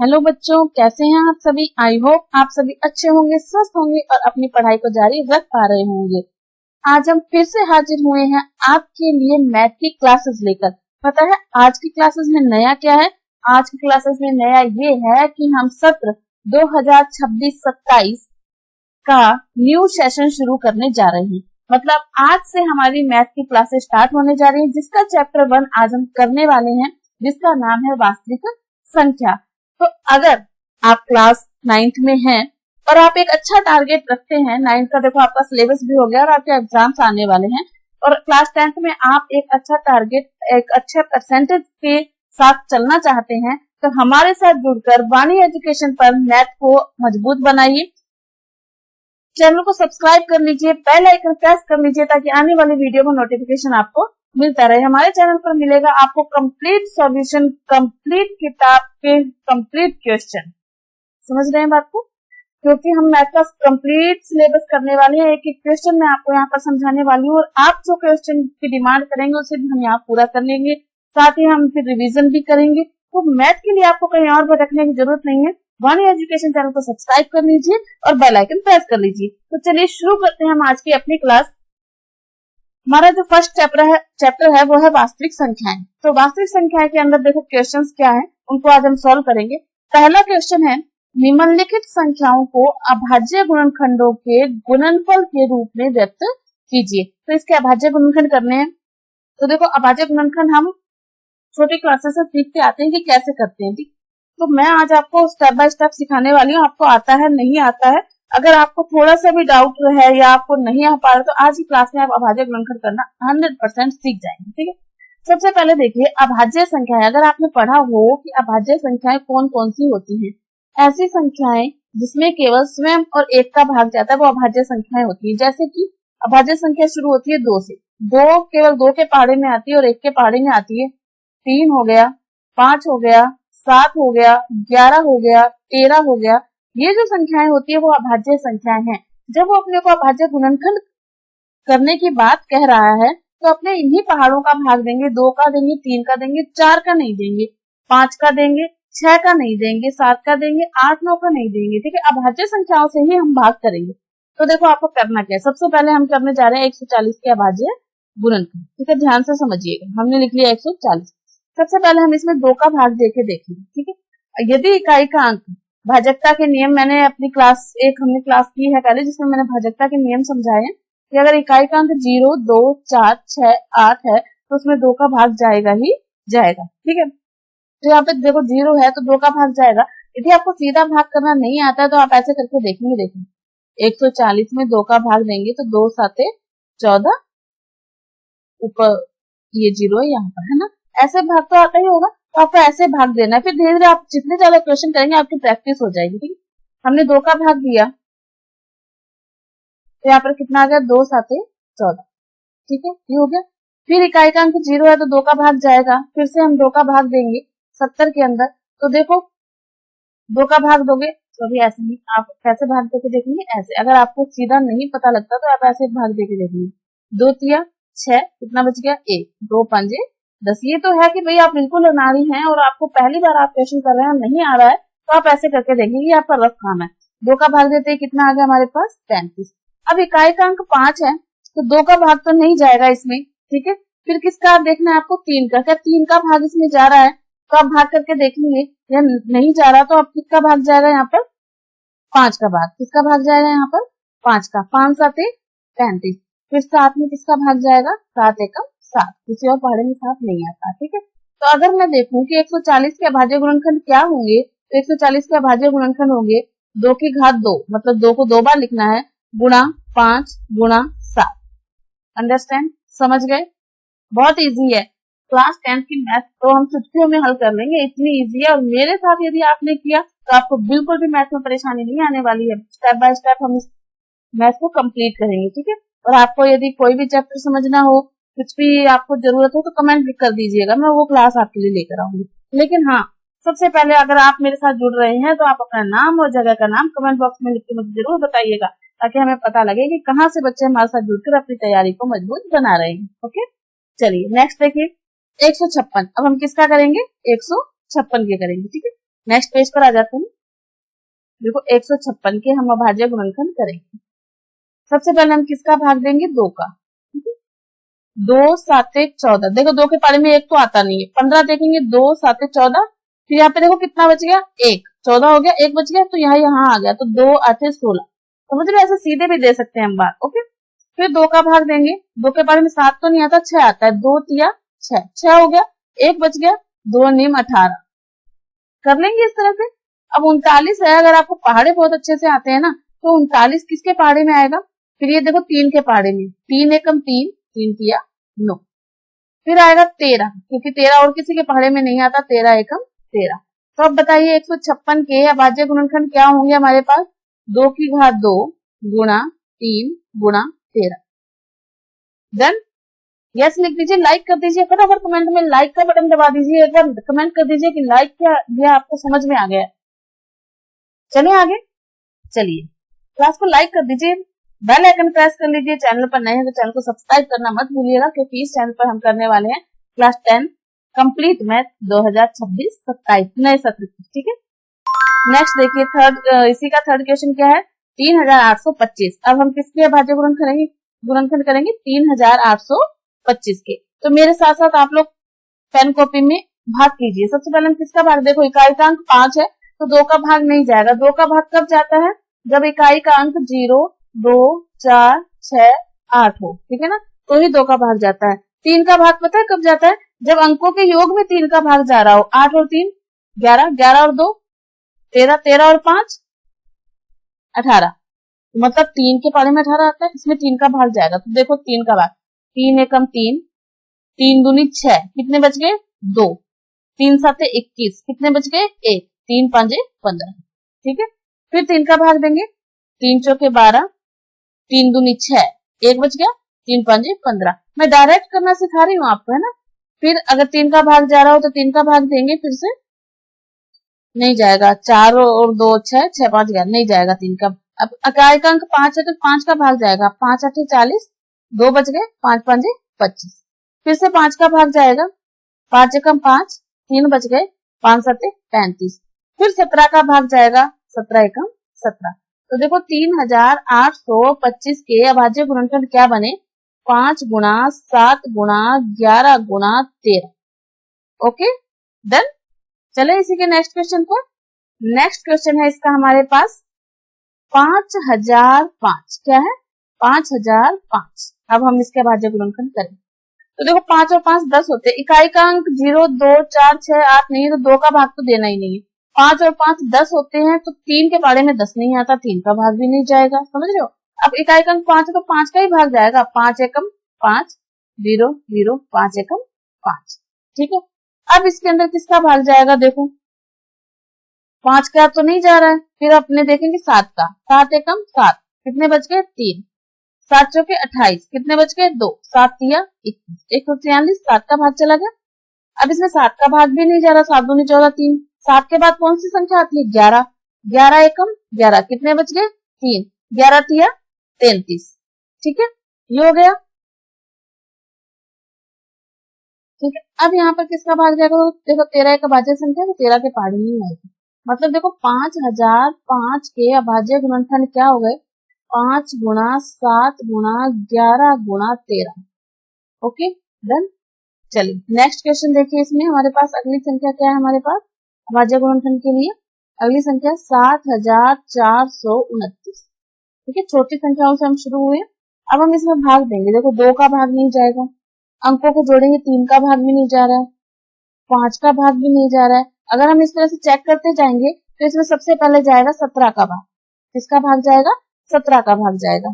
Hello बच्चों, कैसे हैं आप सभी। आई होप आप सभी अच्छे होंगे, स्वस्थ होंगे और अपनी पढ़ाई को जारी रख पा रहे होंगे। आज हम फिर से हाजिर हुए हैं आपके लिए मैथ की क्लासेस लेकर। पता है आज की क्लासेस में नया क्या है? आज की क्लासेस में नया ये है कि हम सत्र 2026-27 का न्यू सेशन शुरू करने जा रहे हैं। मतलब आज से हमारी मैथ की क्लासेस स्टार्ट होने जा रही है, जिसका चैप्टर 1 आज हम करने वाले हैं, जिसका नाम है वास्तविक संख्या। तो अगर आप क्लास 9th में हैं और आप एक अच्छा टारगेट रखते हैं, 9th का देखो आपका सिलेबस भी हो गया और आपके एग्जाम्स आने वाले हैं, और क्लास 10th में आप एक अच्छा टारगेट, एक अच्छे परसेंटेज के साथ चलना चाहते हैं, तो हमारे साथ जुड़कर वाणी एजुकेशन पर मैथ को मजबूत बनाइए। चैनल को सब्सक्राइब कर लीजिए, बेल आइकन प्रेस कर लीजिए ताकि आने वाली वीडियो का नोटिफिकेशन आपको मिलता रहे। हमारे चैनल पर मिलेगा आपको कंप्लीट सॉल्यूशन, कंप्लीट किताब के कंप्लीट क्वेश्चन। समझ रहे हैं बात को? क्योंकि हम मैथ का कंप्लीट सिलेबस करने वाले हैं, एक एक क्वेश्चन मैं आपको यहाँ पर समझाने वाली हूँ, और आप जो क्वेश्चन की डिमांड करेंगे उसे भी हम यहाँ पूरा कर लेंगे। साथ ही हम फिर रिविजन भी करेंगे। तो मैथ के लिए आपको कहीं और भटकने की जरूरत नहीं है। वाणी एजुकेशन चैनल को सब्सक्राइब कर लीजिए और बेल आइकन प्रेस कर लीजिए। तो चलिए शुरू करते हैं हम आज की अपनी क्लास। हमारा जो फर्स्ट चैप्टर है वो है वास्तविक संख्याएं। तो वास्तविक संख्याएं के अंदर देखो क्वेश्चंस क्या है, उनको आज हम सॉल्व करेंगे। पहला क्वेश्चन है, निम्नलिखित संख्याओं को अभाज्य गुणनखंडों के गुणनफल के रूप में व्यक्त कीजिए। तो इसके अभाज्य गुणनखंड करने हैं। तो देखो अभाज्य गुणनखंड हम छोटी क्लासेस से सीखते आते हैं कि कैसे करते हैं। ठीक, तो मैं आज आपको स्टेप बाय स्टेप सिखाने वाली हूँ। आपको आता है नहीं आता है, अगर आपको थोड़ा सा भी डाउट है या आपको नहीं आ पा रहा, तो आज की क्लास में आप अभाज्य गुणनखंड करना 100% सीख जाएंगे। ठीक है, सबसे पहले देखिए अभाज्य संख्याएं। अगर आपने पढ़ा हो कि अभाज्य संख्याएं कौन कौन सी होती हैं, ऐसी संख्याएं जिसमें केवल स्वयं और एक का भाग जाता है वो अभाज्य संख्याएं होती है। जैसे कि अभाज्य संख्या शुरू होती है 2 से, 2 केवल 2 के पहाड़े में आती है और 1 के पहाड़े में आती है। 3 हो गया, 5 हो गया, 7 हो गया, 11 हो गया, 13 हो गया। ये जो संख्याएं होती है वो अभाज्य संख्याएं हैं। जब वो अपने को अभाज्य गुणनखंड करने की बात कह रहा है तो अपने इन्हीं पहाड़ों का भाग देंगे। 2 का देंगे, 3 का देंगे, 4 का नहीं देंगे, 5 का देंगे, 6 का नहीं देंगे, 7 का देंगे, 8, 9 का नहीं देंगे। ठीक है, अभाज्य संख्याओं से ही हम भाग करेंगे। तो देखो आपको करना क्या है, सबसे पहले हम करने जा रहे हैं 140 के अभाज्य गुणनखंड। ठीक है, ध्यान से समझिएगा। हमने लिख लिया 140। सबसे पहले हम इसमें 2 का भाग देके देखेंगे। ठीक है, यदि इकाई का अंक, भाजकता के नियम मैंने अपनी क्लास हमने क्लास की है पहले, जिसमें मैंने भाजकता के नियम समझाए हैं कि अगर इकाई का अंक 0, 2, 4, 6, 8 है तो उसमें 2 का भाग जाएगा ही जाएगा। ठीक है, तो यहाँ पे देखो 0 है तो 2 का भाग जाएगा। यदि आपको सीधा भाग करना नहीं आता है तो आप ऐसे करके देखेंगे। देखिए 140 में 2 का भाग देंगे तो 2 7 14, ऊपर ये 0 है यहाँ पर, है ना। ऐसे भाग तो आता ही होगा, तो आपको ऐसे भाग देना है। फिर धीरे धीरे आप जितने ज्यादा क्वेश्चन करेंगे आपकी प्रैक्टिस हो जाएगी। ठीक है, हमने 2 का भाग दिया तो यहाँ पर कितना आ गया, 2 7 14। ठीक है, ये हो गया। फिर इकाई का अंक 0 है तो 2 का भाग जाएगा, फिर से हम 2 का भाग देंगे 70 के अंदर। तो देखो 2 का भाग दोगे तो अभी ऐसे ही आप कैसे भाग देके देखेंगे, ऐसे। अगर आपको सीधा नहीं पता लगता तो आप ऐसे भाग देके देखेंगे। 2 3 6, कितना बच गया, 1, 2 5 10। ये तो है कि भाई आप बिल्कुल अनाड़ी हैं और आपको पहली बार आप क्वेश्चन कर रहे हैं, नहीं आ रहा है, तो आप ऐसे करके देखेंगे। ये आपका रफ काम है। 2 का भाग देते ही कितना आ गया हमारे पास, 35। अब इकाई का अंक 5 है तो 2 का भाग तो नहीं जाएगा इसमें। ठीक है, फिर किसका आप देखना है आपको, 3 का। क्या 3 का भाग इसमें जा रहा है तो आप भाग करके देखेंगे, या नहीं जा रहा तो आप किसका भाग जाएगा यहाँ पर, 5 का भाग। किसका भाग जाएगा यहाँ पर, 5 का। 5 7 35। फिर 7 में किसका भाग जाएगा, 7 1 7। किसी और पहाड़े में 7 नहीं आता। ठीक है, तो अगर मैं देखूं कि 140 के अभाज्य गुणनखंड क्या होंगे, तो 140 के अभाज्य गुणनखंड होंगे 2 की घात 2, मतलब 2 को 2 बार लिखना है, गुणा 5 गुणा 7। अंडरस्टैंड, समझ गए? बहुत इजी है। क्लास 10 की मैथ तो हम चुटकियों में हल कर लेंगे, इतनी इजी है। और मेरे साथ यदि आपने किया तो आपको बिल्कुल भी मैथ में परेशानी नहीं आने वाली है। स्टेप बाय स्टेप हम इस मैथ को कंप्लीट करेंगे। ठीक है, और आपको यदि कोई भी चैप्टर समझना हो, कुछ भी आपको जरूरत हो तो कमेंट भी कर दीजिएगा, मैं वो क्लास आपके लिए लेकर आऊंगी। लेकिन हाँ, सबसे पहले अगर आप मेरे साथ जुड़ रहे हैं तो आप अपना नाम और जगह का नाम कमेंट बॉक्स में लिख के मुझे जरूर बताइएगा, ताकि हमें पता लगे कि कहाँ से बच्चे हमारे साथ जुड़कर अपनी तैयारी को मजबूत बना रहे हैं। ओके, चलिए नेक्स्ट देखिए 156। अब हम किसका करेंगे, 156 के करेंगे। ठीक है, नेक्स्ट पेज पर आ जाते हैं। देखो 156 के हम अभाज्य गुणनखंड करेंगे। सबसे पहले हम किसका भाग देंगे? 2 का। 2 7 1 14। देखो 2 के पारे में 1 तो आता नहीं है। 15 देखेंगे, 2 7 1 14। फिर यहाँ पे देखो कितना बच गया? 1। 14 हो गया, 1 बच गया, तो यहाँ आ गया, तो 2 8 16। समझ रहे? ऐसे सीधे भी दे सकते हैं हम बात। ओके, फिर 2 का भाग देंगे। 2 के बारे में 7 तो नहीं आता, 6 आता है। 2 तिया 6, 6 हो गया, 1 बच गया, 2 निम 18। कर लेंगे इस तरह से। अब 39 है, अगर आपको पहाड़े बहुत अच्छे से आते हैं ना, तो 39 किसके पहाड़े में आएगा? फिर ये देखो 3 के पहाड़े में, 3 एकम 3, 3 तिया 9। फिर आएगा 13, क्योंकि 13 और किसी के पहाड़े में नहीं आता, 13 एकम 13। तो अब बताइए 156 के अभाज्य गुणनखंड क्या होंगे हमारे पास? 2 की घात 2 गुणा 3 गुणा 13। डन? यस लिख दीजिए, लाइक कर दीजिए फटाफट, कमेंट में लाइक का बटन दबा दीजिए, एक बार कमेंट कर दीजिए कि लाइक क्या दिया आपको समझ में आ गया है। चलिए आगे, चलिए क्लास को लाइक कर दीजिए, बेल आइकन प्रेस कर लीजिए। चैनल पर नए हैं तो चैनल को सब्सक्राइब करना मत भूलिएगा, क्योंकि इस चैनल पर हम करने वाले हैं क्लास 10 कंप्लीट मैथ 2026-27 नए सत्र। ठीक है, नेक्स्ट देखिए इसी का थर्ड क्वेश्चन क्या है? 3825। अब हम किसके अभाज्य गुणनखंड करेंगे? 3825 के। तो मेरे साथ साथ आप लोग पेन कॉपी में भाग कीजिए। सबसे पहले हम किसका भाग, देखो इकाई का अंक 5 है, तो 2 का भाग नहीं जाएगा। 2 का भाग कब जाता है? जब इकाई का अंक 0 2 4 6 8 हो, ठीक है ना, तो ही 2 का भाग जाता है। 3 का भाग पता है कब जाता है? जब अंकों के योग में 3 का भाग जा रहा हो। 8 और 3 11, 11 और 2 13, 13 और 5 18, मतलब 3 के पारे में 18 आता है, इसमें 3 का भाग जाएगा। तो देखो 3 का भाग, 3 एकम 3, 3 दूनी 6, कितने बच गए? 2, 3 7 21, कितने बच गए? 1, 3 5 15। ठीक है, फिर 3 का भाग देंगे, 3 चौके 12, 3 दूनी 6, 1 बच गया, 3 5 15। मैं डायरेक्ट करना सिखा रही हूँ आपको, है ना। फिर अगर 3 का भाग जा रहा हो तो 3 का भाग देंगे, फिर से नहीं जाएगा। 4 और 2 6, 6 5 11, नहीं जाएगा 3 का। अब इकाई का अंक 5 है तो 5 का भाग जाएगा, 5 8 40, 2 बच गए, 5 5 25। फिर से 5 का भाग जाएगा, 5 एकम 5, 3 बच गए, 5 7 35। फिर 17 का भाग जाएगा, 17 एकम 17। तो देखो 3825 के अभाज्य गुणनखंड क्या बने? 5 गुणा 7 गुणा 11 गुणा 13। Okay done. चले इसी के नेक्स्ट क्वेश्चन पर। नेक्स्ट क्वेश्चन है इसका हमारे पास 5005। क्या है? 5005। अब हम इसके अभाज्य गुणनखंड करें। तो देखो 5 और 5 10 होते हैं। इकाई का अंक 0 2 4 6 8 नहीं है, तो 2 का भाग तो देना ही नहीं है। 5 और 5 10 होते हैं, तो 3 के पारे में 10 नहीं आता, 3 का भाग भी नहीं जाएगा। समझ रहे हो? अब इकाई का अंक 5 है तो 5 का ही भाग जाएगा, 5 एकम 5 0 0 5 एकम 5। ठीक है, अब इसके अंदर किसका भाग जाएगा? देखो 5 का तो नहीं जा रहा है, फिर अपने देखेंगे 7 का। 7 एकम 7, कितने बच गए? 3, 7 चौके 28, कितने बच गए? 2, 7 तिया 21, 143, 7 का भाग चला गया। अब इसमें 7 का भाग भी नहीं जा रहा, 7 दूनी 14 3। 7 के बाद कौन सी संख्या आती है? 11, 11 एकम 11, कितने बच गए? 3, 11 तिया 33। ठीक है, ये हो गया। ठीक है, अब यहाँ पर किसका भाग जाएगा? देखो 13 एक अभाज्य संख्या, तो 13 के पहाड़ी नहीं आएगी। मतलब देखो 5005 के अभाज्य गुणनखंड क्या हो गए? 5 गुणा 7 गुणा 11 गुणा 13। Okay done. चलिए नेक्स्ट क्वेश्चन देखिए। इसमें हमारे पास अगली संख्या क्या है? हमारे पास अभाज्य गुणनखंड के लिए अगली संख्या 7429। ठीक है, छोटी संख्याओं से हम शुरू हुए। अब हम इसमें भाग देंगे। देखो 2 का भाग नहीं जाएगा, अंकों को जोड़ेंगे, 3 का भाग भी नहीं जा रहा है, 5 का भाग भी नहीं जा रहा है। अगर हम इस तरह से चेक करते जाएंगे तो इसमें सबसे पहले जाएगा 17 का भाग। किसका भाग जाएगा? 17 का भाग जाएगा।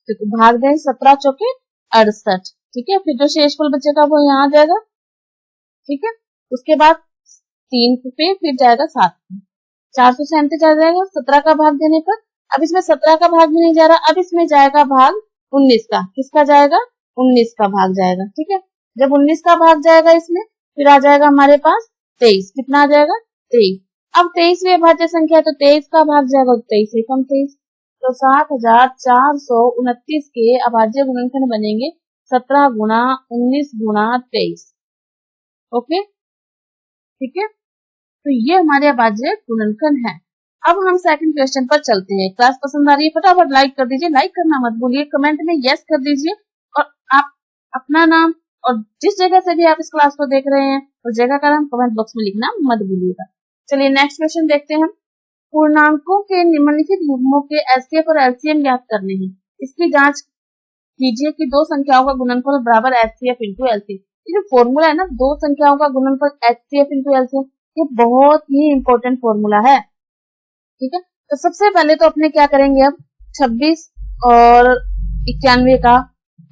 तो भाग दें 17 चौके 68। ठीक है, फिर जो शेषफल बचेगा वो यहाँ आ जाएगा। ठीक है, उसके बाद 3 पे फिर जाएगा 7 पे, 437 आ जाएगा 17 का भाग देने पर। अब इसमें 17 का भाग भी नहीं जा रहा, अब इसमें जाएगा भाग 19 का। किसका जाएगा? 19 का भाग जाएगा। ठीक है, जब 19 का भाग जाएगा इसमें, फिर आ जाएगा हमारे पास 23। कितना आ जाएगा? 23। अब 23वीं अभाज्य संख्या, तो 23 का भाग जाएगा, 23 एकम 23। तो 7429 के अभाज्य गुणनखंड बनेंगे 17 गुणा 19 गुणा 23। ओके ठीक है, तो ये हमारे अभाज्य गुणनखंड है। अब हम सेकंड क्वेश्चन पर चलते हैं। क्लास पसंद आ रही है फटाफट लाइक कर दीजिए, लाइक करना मत भूलिए, कमेंट में यस कर दीजिए और आप अपना नाम और जिस जगह से भी आप इस क्लास को देख रहे हैं उस जगह का नाम कमेंट बॉक्स में लिखना मत भूलिएगा। चलिए नेक्स्ट क्वेश्चन देखते हैं हम। पूर्णांकों के निम्नलिखित युग्मों के एचसीएफ और एलसीएम ज्ञात करने हैं। इसकी जांच कीजिए कि दो संख्याओं का गुणनफल बराबर एचसीएफ इंटू एलसीएम। ये जो फॉर्मूला है ना, दो संख्याओं का गुणनफल एचसीएफ इंटू एलसीएम, ये बहुत ही इंपॉर्टेंट फॉर्मूला है। ठीक है, तो सबसे पहले तो अपने क्या करेंगे, अब 26 और 91 का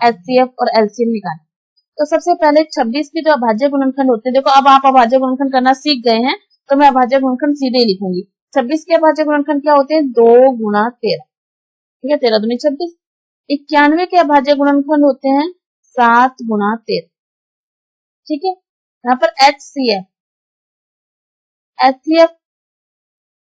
एचसीएफ और एलसीएम निकालें। तो सबसे पहले 26 के जो अभाज्य गुणनखंड होते हैं, देखो अब आप अभाज्य गुणनखंड करना सीख गए हैं तो मैं अभाज्य गुणनखंड सीधे ही लिखूंगी। 26 के अभाज्य गुणनखंड क्या होते हैं, 2 गुणा 13। ठीक है, 13 दूनी 26। 91 के अभाज्य गुणनखंड होते हैं 7 गुणा 13। ठीक है, यहाँ पर एचसीएफ, एचसीएफ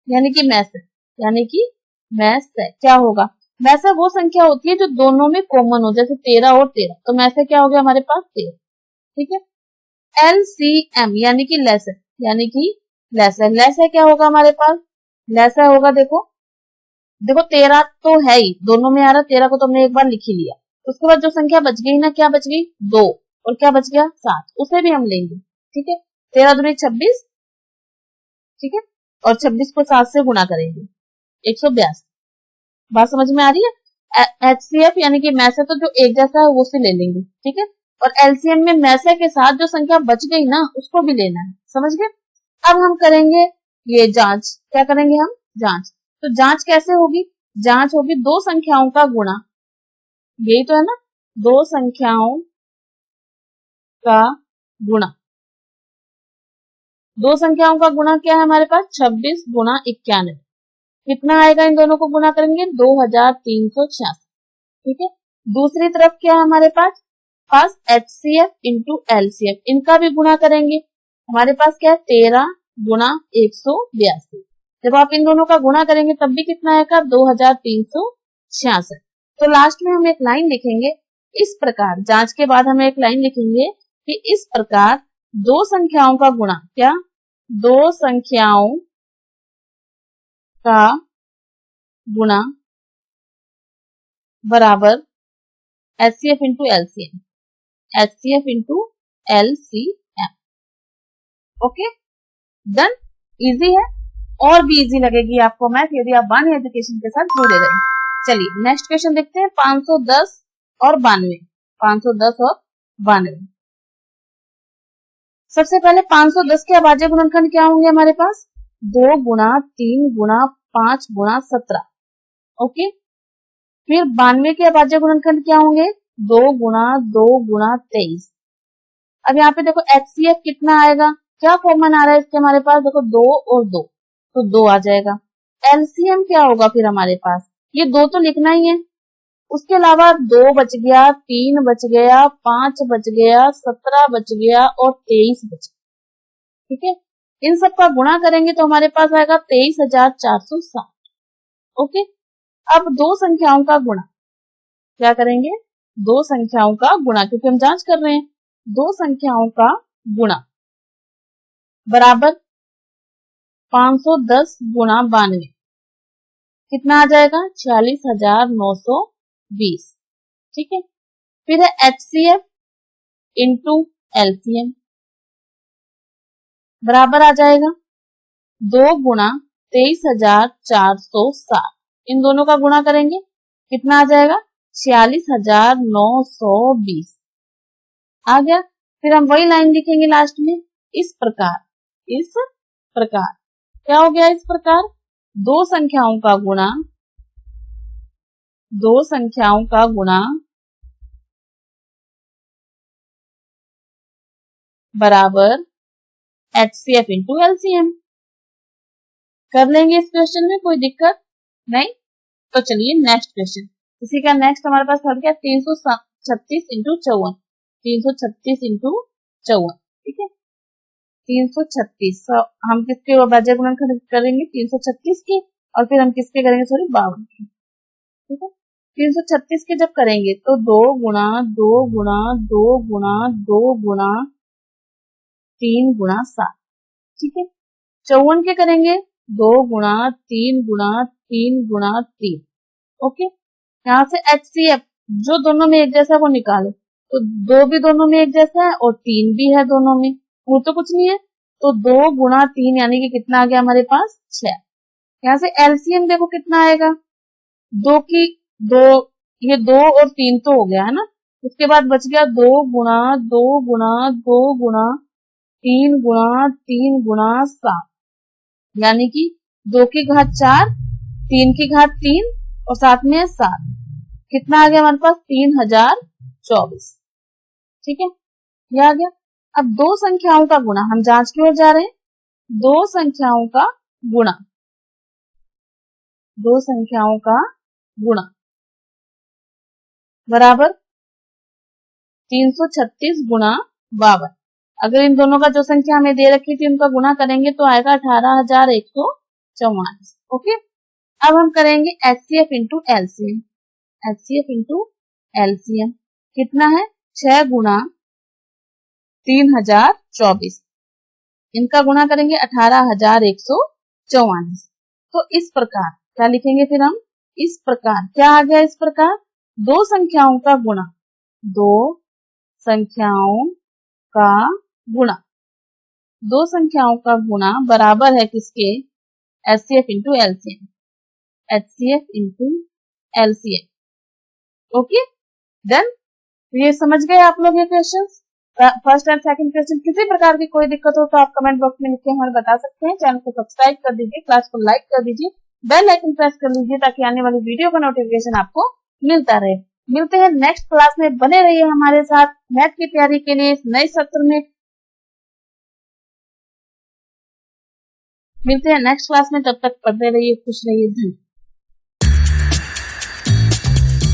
यानी कि मैस है, यानी कि मैस है क्या होगा, मैस वो संख्या होती है जो दोनों में कॉमन हो, जैसे 13 और 13, तो मैस क्या हो गया हमारे पास 13। ठीक है, एलसीएम यानी कि लेसर, यानी कि लेसर, लेसर क्या होगा हमारे पास, लेसर होगा, देखो 13 तो है ही, दोनों में आ रहा, 13 को तो हमने एक बार लिख ही लिया। उसके बाद जो संख्या बच गई ना, क्या बच गई, 2, और क्या बच गया 7, उसे भी हम लेंगे। ठीक है, 13 दूनी 26। ठीक है, और 26 को 7 से गुणा करेंगे, 182। बात समझ में आ रही है। एचसीएफ यानी कि मैसे तो जो एक जैसा है वो से ले लेंगे। ठीक है, और एलसीएम में मैसे के साथ जो संख्या बच गई ना उसको भी लेना है, समझ गए। अब हम करेंगे ये जांच, क्या करेंगे हम, जांच। तो जांच कैसे होगी, जांच होगी दो संख्याओं का गुणा, यही तो है ना, दो संख्याओं का गुणा। दो संख्याओं का गुणा क्या है हमारे पास, 26 गुणा 91, कितना आएगा, इन दोनों को गुणा करेंगे 2386। ठीक है, दूसरी तरफ क्या है हमारे पास एचसीएफ इंटू एलसीएफ, इनका भी गुणा करेंगे, हमारे पास क्या है 13 गुणा 182। जब आप इन दोनों का गुणा करेंगे तब भी कितना आएगा 2366। तो लास्ट में हम एक लाइन लिखेंगे इस प्रकार, जांच के बाद हम एक लाइन लिखेंगे कि इस प्रकार दो संख्याओं का गुणा, क्या, दो संख्याओं का गुणा बराबर HCF into LCM, HCF into LCM. Okay done, easy है, और भी इजी लगेगी आपको मैथ यदि आप वाणी एजुकेशन के साथ जुड़े रहे। चलिए नेक्स्ट क्वेश्चन देखते हैं, 510 और 92, 510 और 92। सबसे पहले 510 के अभाज्य गुणनखंड क्या होंगे हमारे पास, 2 गुणा 3 गुणा 5 गुणा 17। ओके, फिर 92 के अभाज्य गुणनखंड क्या होंगे, 2 गुणा 2 गुणा 23। अब यहाँ पे देखो एचसीएफ कितना आएगा, क्या कॉमन आ रहा है इसके हमारे पास, देखो 2 और 2, तो 2 आ जाएगा। एलसीएम क्या होगा फिर हमारे पास, ये 2 तो लिखना ही है, उसके अलावा 2 बच गया, 3 बच गया, 5 बच गया, 17 बच गया और 23 बच गया। ठीक है, इन सब का गुणा करेंगे तो हमारे पास आएगा 23,460। ओके, अब दो संख्याओं का गुणा, क्या करेंगे, दो संख्याओं का गुणा, क्योंकि हम जांच कर रहे हैं, दो संख्याओं का गुणा बराबर 510 गुणा 92, कितना आ जाएगा 46,920। ठीक है, फिर है एचसीएफ इंटू एलसीएम बराबर आ जाएगा 2 गुणा 23,460, इन दोनों का गुणा करेंगे कितना आ जाएगा 46,920 आ गया। फिर हम वही लाइन लिखेंगे लास्ट में, इस प्रकार, इस प्रकार क्या हो गया, इस प्रकार दो संख्याओं का गुणा, दो संख्याओं का गुणा बराबर एचसीएफ इंटू एलसीएम। कर लेंगे इस क्वेश्चन में, कोई दिक्कत नहीं। तो चलिए नेक्स्ट क्वेश्चन, इसी का नेक्स्ट हमारे पास था क्या 336 इंटू 54, 336 इंटू 54। ठीक है, 336 हम किसके अभाज्य गुणनखंड करेंगे 336 की, और फिर हम किसके करेंगे, सॉरी 52 की। ठीक है, 336 के जब करेंगे तो 2 गुणा 2 गुणा 2 गुणा 2 गुणा 3 गुणा 7। ठीक है, 54 के करेंगे 2 गुणा 3 गुणा 3 गुणा 3। ओके, यहाँ से HCF जो दोनों में एक जैसा है वो निकालो, तो 2 भी दोनों में एक जैसा है और 3 भी है दोनों में, वो तो कुछ नहीं है, तो 2 गुणा 3 यानी कि कितना आ गया हमारे पास 6। यहाँ से एलसीएम देखो कितना आएगा, 2 की 2, ये 2 और 3 तो हो गया है ना, उसके बाद बच गया 2 गुणा 2 गुणा 2 गुणा 3 गुणा 3 गुणा 7, यानी कि 2 की घात 4, 3 की घात 3 और साथ में 7, कितना आ गया हमारे पास 3024। ठीक है, ये आ गया। अब दो संख्याओं का गुणा, हम जांच की ओर जा रहे हैं, दो संख्याओं का गुणा, दो संख्याओं का गुणा बराबर 336 गुणा 52। अगर इन दोनों का जो संख्या हमें दे रखी थी उनका गुणा करेंगे तो आएगा 18,144। ओके, अब हम करेंगे HCF into LCM. HCF into LCM कितना है 6 गुणा 3024, इनका गुणा करेंगे 18,144। तो इस प्रकार क्या लिखेंगे फिर हम, इस प्रकार क्या आ गया, इस प्रकार दो संख्याओं का गुणा, दो संख्याओं का गुणा, दो संख्याओं का गुणा बराबर है किसके, HCF into LCM, HCF into LCM. Okay done, ये समझ गए आप लोग ये questions, first and second question. किसी प्रकार की कोई दिक्कत हो तो आप कमेंट बॉक्स में लिख के हमें बता सकते हैं। चैनल को सब्सक्राइब कर दीजिए, क्लास को लाइक कर दीजिए, बेल आइकन प्रेस कर लीजिए ताकि आने वाली वीडियो का नोटिफिकेशन आपको मिलता रहे। मिलते हैं नेक्स्ट क्लास में, बने रहिए हमारे साथ मैथ की तैयारी के लिए इस नए सत्र में। मिलते हैं नेक्स्ट क्लास में, तब तक पढ़ते रहिए, खुश रहिए, धन्यवाद।